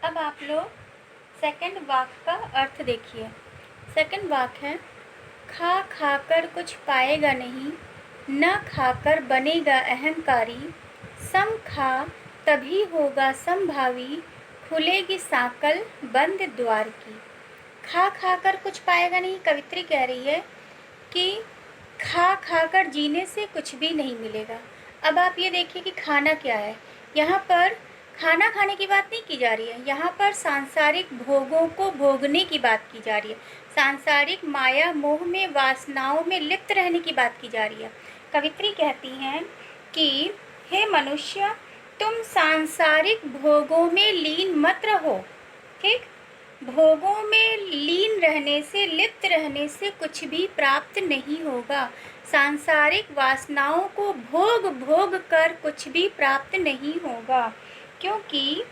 अब आप लोग सेकंड वाक का अर्थ देखिए। सेकंड वाक है, खा खाकर कुछ पाएगा नहीं, न खाकर बनेगा अहंकारी, सम खा तभी होगा समभावी, खुलेगी साकल बंद द्वार की। खा खाकर कुछ पाएगा नहीं, कवित्री कह रही है कि खा खाकर जीने से कुछ भी नहीं मिलेगा। अब आप ये देखिए कि खाना क्या है। यहाँ पर खाना खाने की बात नहीं की जा रही है, यहाँ पर सांसारिक भोगों को भोगने की बात की जा रही है। सांसारिक माया मोह में वासनाओं में लिप्त रहने की बात की जा रही है। कवित्री कहती हैं कि हे मनुष्य, तुम सांसारिक भोगों में लीन मत रहो। ठीक, भोगों में लीन रहने से, लिप्त रहने से कुछ भी प्राप्त नहीं होगा। सांसारिक वासनाओं को भोग भोग कर कुछ भी प्राप्त नहीं होगा, क्योंकि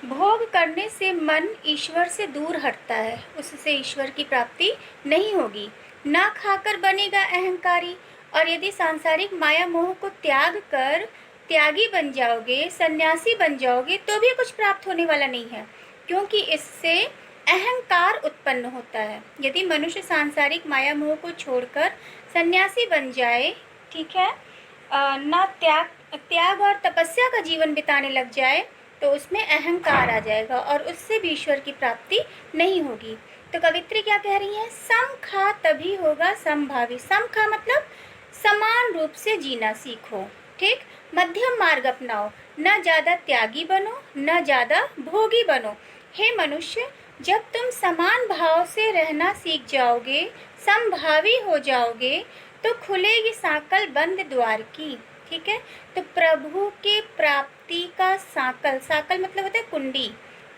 भोग करने से मन ईश्वर से दूर हटता है, उससे ईश्वर की प्राप्ति नहीं होगी। ना खाकर बनेगा अहंकारी, और यदि सांसारिक माया मोह को त्याग कर त्यागी बन जाओगे, सन्यासी बन जाओगे, तो भी कुछ प्राप्त होने वाला नहीं है, क्योंकि इससे अहंकार उत्पन्न होता है। यदि मनुष्य सांसारिक माया मोह को छोड़कर सन्यासी बन जाए, ठीक है, ना त्याग और तपस्या का जीवन बिताने लग जाए, तो उसमें अहंकार आ जाएगा और उससे भी ईश्वर की प्राप्ति नहीं होगी। तो कवित्री क्या कह रही है, सम खा तभी होगा समभावी। सम खा मतलब समान रूप से जीना सीखो। ठीक, मध्यम मार्ग अपनाओ, न ज़्यादा त्यागी बनो न ज़्यादा भोगी बनो। हे मनुष्य, जब तुम समान भाव से रहना सीख जाओगे, समभावी हो जाओगे, तो खुलेगी साकल बंद द्वार की। ठीक है, तो प्रभु के प्राप्ति का साकल, साकल मतलब होता है कुंडी,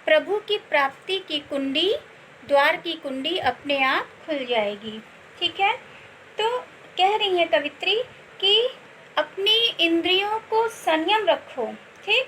प्रभु की प्राप्ति की कुंडी, द्वार की कुंडी अपने आप खुल जाएगी। ठीक है, तो कह रही है कवित्री कि अपनी इंद्रियों को संयम रखो। ठीक,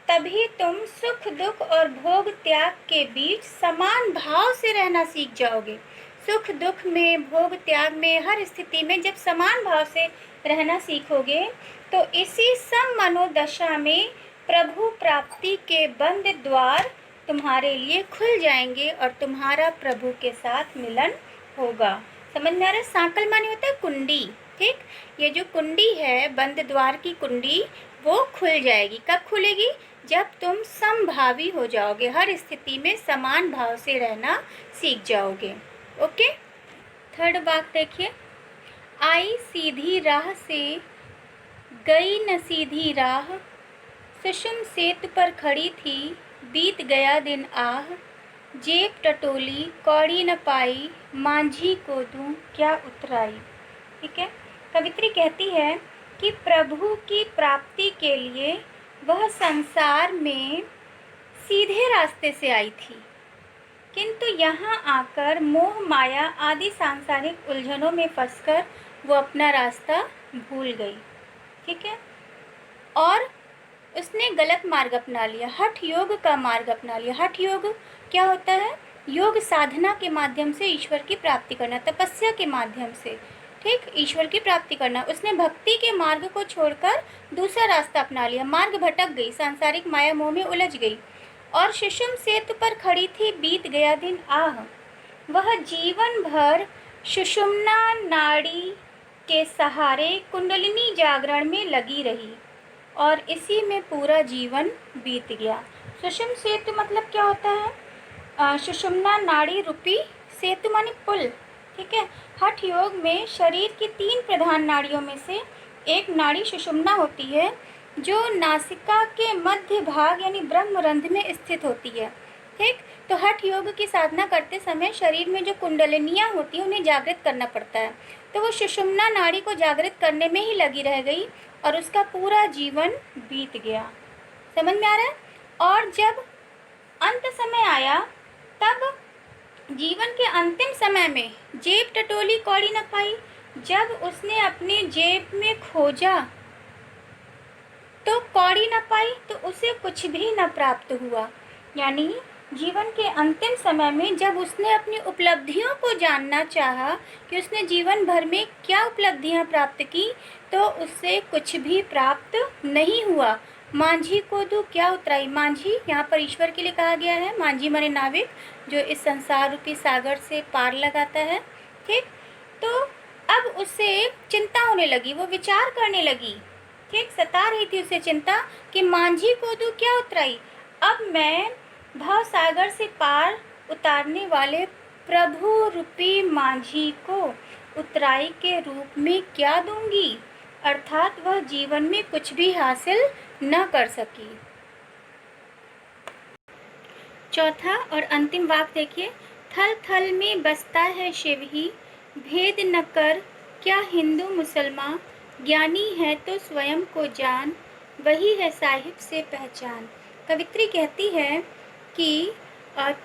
तभी तुम सुख दुख और भोग त्याग के बीच समान भाव से रहना सीख जाओगे। सुख दुख में, भोग त्याग में, हर स्थिति में जब समान भाव से रहना सीखोगे, तो इसी सम मनोदशा में प्रभु प्राप्ति के बंद द्वार तुम्हारे लिए खुल जाएंगे और तुम्हारा प्रभु के साथ मिलन होगा। समझ में आ रहा है? साकल माने होता है कुंडी। ठीक, ये जो कुंडी है, बंद द्वार की कुंडी, वो खुल जाएगी। कब खुलेगी? जब तुम समभावी हो जाओगे, हर स्थिति में समान भाव से रहना सीख जाओगे। ओके, थर्ड वाक्य देखिए, आई सीधी राह से गई न सीधी राह, सुषुम सेतु पर खड़ी थी बीत गया दिन आह, जेब टटोली कौड़ी न पाई, मांझी को दूं क्या उतराई। ठीक है, कवित्री कहती है कि प्रभु की प्राप्ति के लिए वह संसार में सीधे रास्ते से आई थी, किंतु यहाँ आकर मोह माया आदि सांसारिक उलझनों में फंसकर वो अपना रास्ता भूल गई। ठीक है, और उसने गलत मार्ग अपना लिया, हठ योग का मार्ग अपना लिया। हठ योग क्या होता है? योग साधना के माध्यम से ईश्वर की प्राप्ति करना, तपस्या के माध्यम से, ठीक, ईश्वर की प्राप्ति करना। उसने भक्ति के मार्ग को छोड़कर दूसरा रास्ता अपना लिया, मार्ग भटक गई, सांसारिक माया मोह में उलझ गई। और सुषुम सेतु पर खड़ी थी बीत गया दिन आह, वह जीवन भर सुषुम्ना नाड़ी के सहारे कुंडलिनी जागरण में लगी रही और इसी में पूरा जीवन बीत गया। सुषुम सेतु मतलब क्या होता है? सुषुम्ना नाड़ी रूपी सेतु माने पुल। ठीक है, हठ योग में शरीर की 3 प्रधान नाड़ियों में से एक नाड़ी सुषुम्ना होती है, जो नासिका के मध्य भाग यानी ब्रह्मरंध्र में स्थित होती है। ठीक, तो हठ योग की साधना करते समय शरीर में जो कुंडलिनियाँ होती हैं उन्हें जागृत करना पड़ता है, तो वो सुषुम्ना नाड़ी को जागृत करने में ही लगी रह गई और उसका पूरा जीवन बीत गया। समझ में आ रहा है? और जब अंत समय आया, तब जीवन के अंतिम समय में जेब टटोली कौड़ी न पाई, जब उसने अपने जेब में खोजा तो कौड़ी न पाई, तो उसे कुछ भी न प्राप्त हुआ। यानी जीवन के अंतिम समय में जब उसने अपनी उपलब्धियों को जानना चाहा कि उसने जीवन भर में क्या उपलब्धियां प्राप्त की, तो उससे कुछ भी प्राप्त नहीं हुआ। मांझी को दूँ क्या उतराई। मांझी यहाँ पर ईश्वर के लिए कहा गया है। मांझी माने नाविक, जो इस संसार रूपी सागर से पार लगाता है। ठीक, तो अब उसे चिंता होने लगी, वो विचार करने लगी। ठीक, सता रही थी उसे चिंता कि मांझी को दूँ क्या उतराई, अब मैं भव सागर से पार उतारने वाले प्रभु रूपी मांझी को उतराई के रूप में क्या दूंगी, अर्थात वह जीवन में कुछ भी हासिल न कर सकी। चौथा और अंतिम वाक्य देखिए, थल थल में बसता है शिव ही, भेद न कर क्या हिंदू मुसलमान, ज्ञानी है तो स्वयं को जान, वही है साहिब से पहचान। कवित्री कहती है कि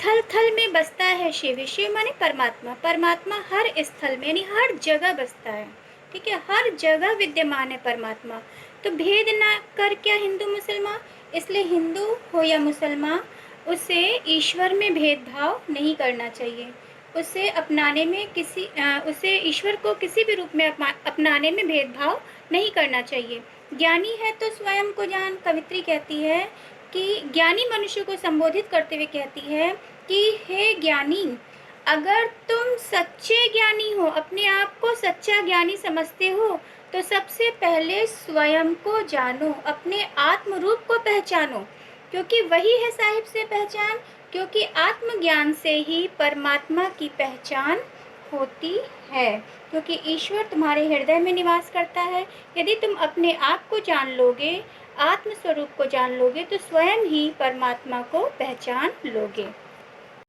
थल थल में बसता है शिव। शिव माने परमात्मा। परमात्मा हर स्थल में यानी हर जगह बसता है। ठीक है, हर जगह विद्यमान है परमात्मा। तो भेद ना कर क्या हिंदू मुसलमान, इसलिए हिंदू हो या मुसलमान, उसे ईश्वर में भेदभाव नहीं करना चाहिए। उसे अपनाने में उसे ईश्वर को किसी भी रूप में अपनाने में भेदभाव नहीं करना चाहिए। ज्ञानी है तो स्वयं को जान। कवित्री कहती है कि ज्ञानी मनुष्य को संबोधित करते हुए कहती है कि हे ज्ञानी, अगर तुम सच्चे ज्ञानी हो, अपने आप को सच्चा ज्ञानी समझते हो, तो सबसे पहले स्वयं को जानो, अपने आत्म रूप को पहचानो, क्योंकि वही है साहिब से पहचान। क्योंकि आत्मज्ञान से ही परमात्मा की पहचान होती है, क्योंकि ईश्वर तुम्हारे हृदय में निवास करता है। यदि तुम अपने आप को जान लोगे, आत्म स्वरूप को जान लोगे, तो स्वयं ही परमात्मा को पहचान लोगे।